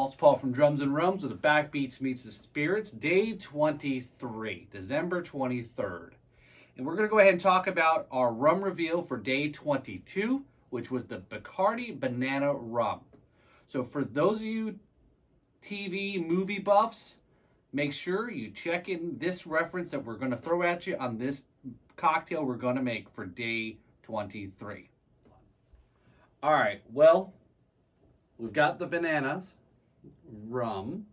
y'all, it's Paul from Drums and Rums with the Backbeats Meets the Spirits, day 23, December 23rd. And we're going to go ahead and talk about our rum reveal for day 22, which was the Bacardi Banana Rum. So for those of you TV movie buffs, make sure you check in this reference that we're going to throw at you on this cocktail we're going to make for day 23. All right, well, we've got the bananas, rum,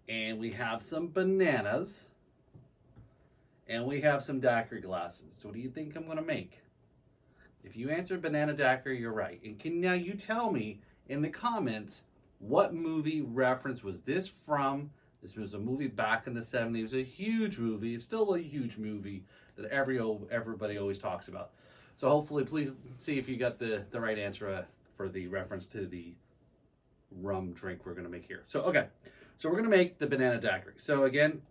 and we have some bananas, and we have some daiquiri glasses. So what do you think I'm going to make? If you answered banana daiquiri, you're right. And can now you tell me in the comments what movie reference was this from? This was a movie back in the 70s. It was a huge movie. It's still a huge movie that everybody always talks about. So hopefully, please see if you got the right answer for the reference to the rum drink we're going to make here. So, okay. So we're going to make the banana daiquiri. So again,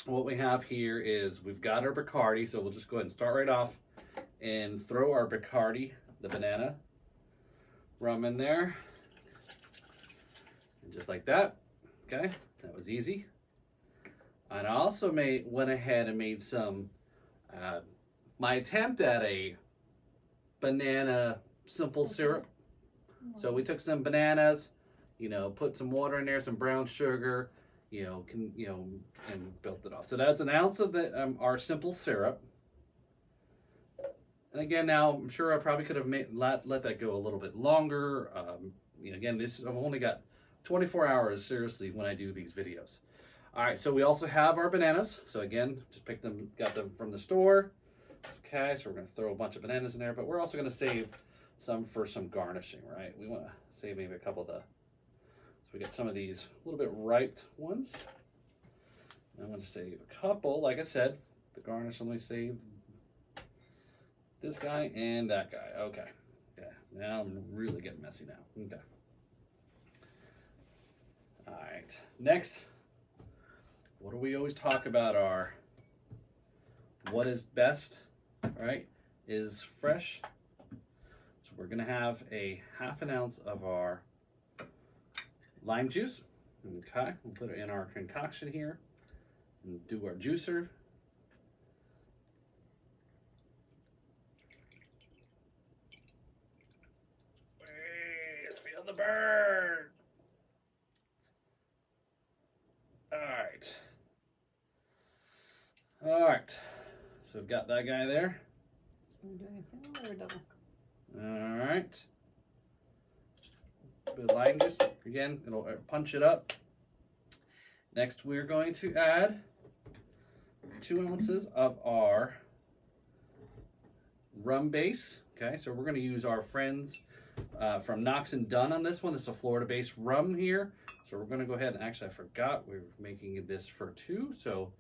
what we have here is we've got our Bacardi. So we'll just go ahead and start right off and throw our Bacardi, the banana rum in there. And just like that. Okay. That was easy. And I also went ahead and made some, my attempt at a banana simple syrup. So we took some bananas, put some water in there, some brown sugar, and built it off. So that's an ounce of our simple syrup. And again, now I'm sure I probably could have let that go a little bit longer. Again, I've only got 24 hours, seriously, when I do these videos. All right, so we also have our bananas. So again, just got them from the store. Okay, so we're gonna throw a bunch of bananas in there, but we're also gonna save some for some garnishing, right? We wanna save maybe a couple of so we get some of these a little bit ripe ones. I'm gonna save a couple, like I said, the garnish, let me save this guy and that guy. Okay, yeah, now I'm really getting messy now, okay. All right, next, what do we always talk about what is best, right, is fresh. So we're gonna have a half an ounce of our lime juice. Okay, we'll put it in our concoction here and do our juicer. Let's feel the burn. All right, so we've got that guy there. Are we doing a single or a double? All right. A bit of lime juice. Again, it'll punch it up. Next, we're going to add 2 ounces of our rum base. Okay, so we're going to use our friends from Knox and Dunn on this one. This is a Florida-based rum here. So we're going to go ahead and actually, I forgot we were making this for 2. So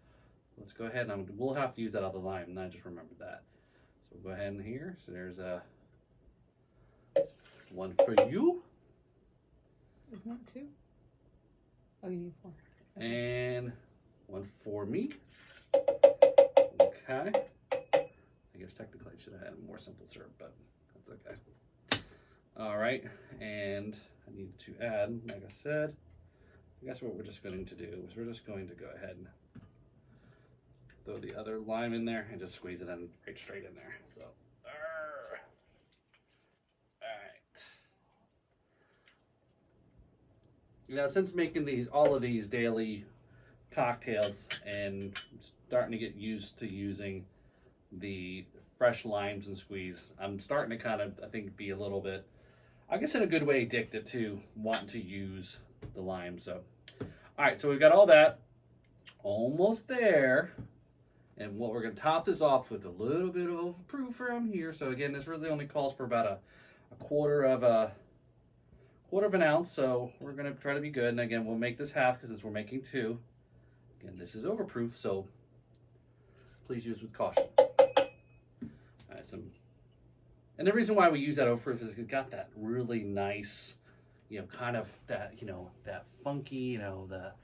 let's go ahead and we'll have to use that other lime, and I just remembered that. So we'll go ahead and here. So there's one for you. Isn't that 2? Oh, you need 4. Okay. And one for me. Okay. I guess technically I should have had more simple syrup, but that's okay. All right, and I need to add, like I said, I guess what we're just going to do is we're just going to go ahead and throw the other lime in there and just squeeze it in right straight in there. So, all right. Since making all of these daily cocktails and starting to get used to using the fresh limes and squeeze, I'm starting to kind of, I think, be a little bit, I guess in a good way, addicted to wanting to use the lime. So, all right, so we've got all that almost there. And what we're going to top this off with a little bit of overproof around here. So again, this really only calls for about a quarter of an ounce. So we're going to try to be good. And again, we'll make this half because we're making 2. Again, this is overproof, so please use with caution. All right, and the reason why we use that overproof is it's got that really nice, kind of that, that funky, that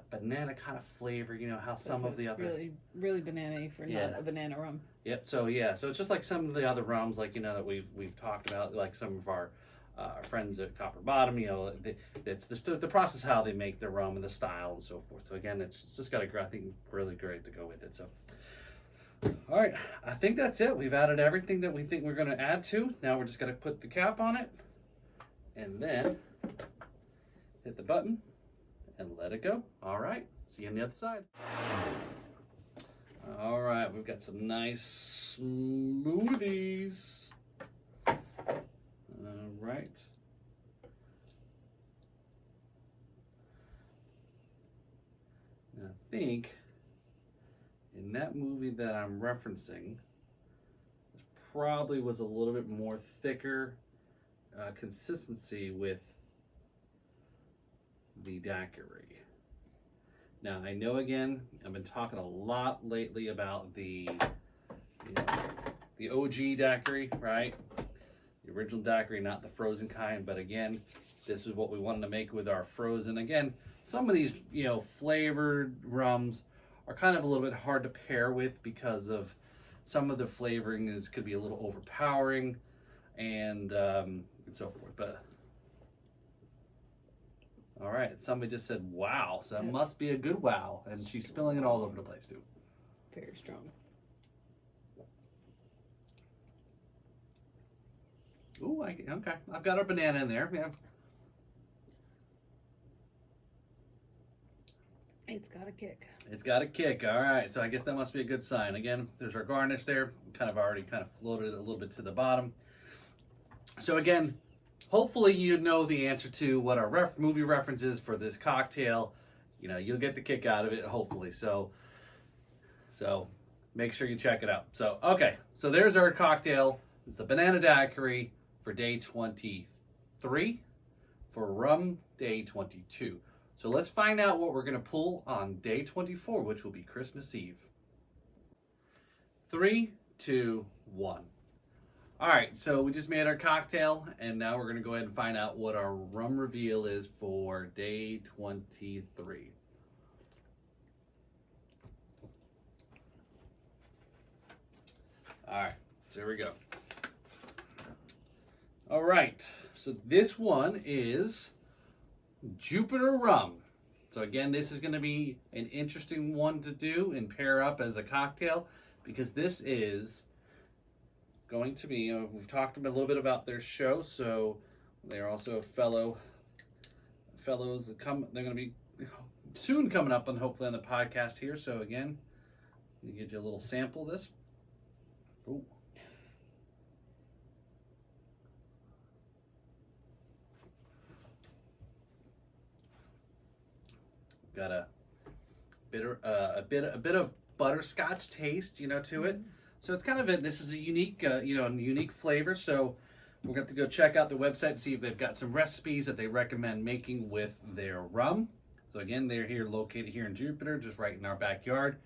banana kind of flavor, how some of the other really banana-y for not a banana rum. Yep. So yeah, so it's just like some of the other rums, like that we've talked about, like some of our our friends at Copper Bottom. You know, it's the process how they make their rum and the style and so forth. So again, it's just got I think really great to go with it. So. All right, I think that's it. We've added everything that we think we're going to add to. Now we're just going to put the cap on it and then hit the button and let it go. All right, see you on the other side. All right, we've got some nice smoothies. All right. Now I think in that movie that I'm referencing, probably was a little bit more thicker consistency with the daiquiri. Now I know again, I've been talking a lot lately about the OG daiquiri, right? The original daiquiri, not the frozen kind, but again, this is what we wanted to make with our frozen. Again, some of these, flavored rums are kind of a little bit hard to pair with because of some of the flavoring could be a little overpowering and so forth. But all right, somebody just said wow, so it must be a good wow, and she's spilling it all over the place too. Very strong. Ooh, okay, I've got our banana in there. Yeah. It's got a kick. It's got a kick. All right, so I guess that must be a good sign. Again, there's our garnish there. Already floated a little bit to the bottom. So again, hopefully you know the answer to what our movie reference is for this cocktail. You'll get the kick out of it, hopefully. So make sure you check it out. So, okay, so there's our cocktail. It's the Banana Daiquiri for day 23 for rum day 22. So let's find out what we're going to pull on day 24, which will be Christmas Eve. 3, 2, 1. All right, so we just made our cocktail, and now we're going to go ahead and find out what our rum reveal is for day 23. All right, so here we go. All right, so this one is Jupiter Rum. So again, this is going to be an interesting one to do and pair up as a cocktail because this is going to be, we've talked a little bit about their show, so they're also fellows they're going to be soon coming up and hopefully on the podcast here. So again, let me give you a little sample of this. Ooh. Got a bit of butterscotch taste, to it. So it's kind of this is a unique, unique flavor. So we're going to have to go check out the website and see if they've got some recipes that they recommend making with their rum. So again, they're located here in Jupiter, just right in our backyard.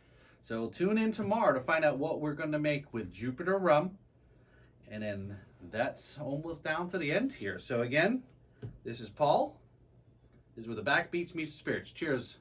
So tune in tomorrow to find out what we're going to make with Jupiter Rum. And then that's almost down to the end here. So again, this is Paul. This is where the Backbeats meets the spirits. Cheers.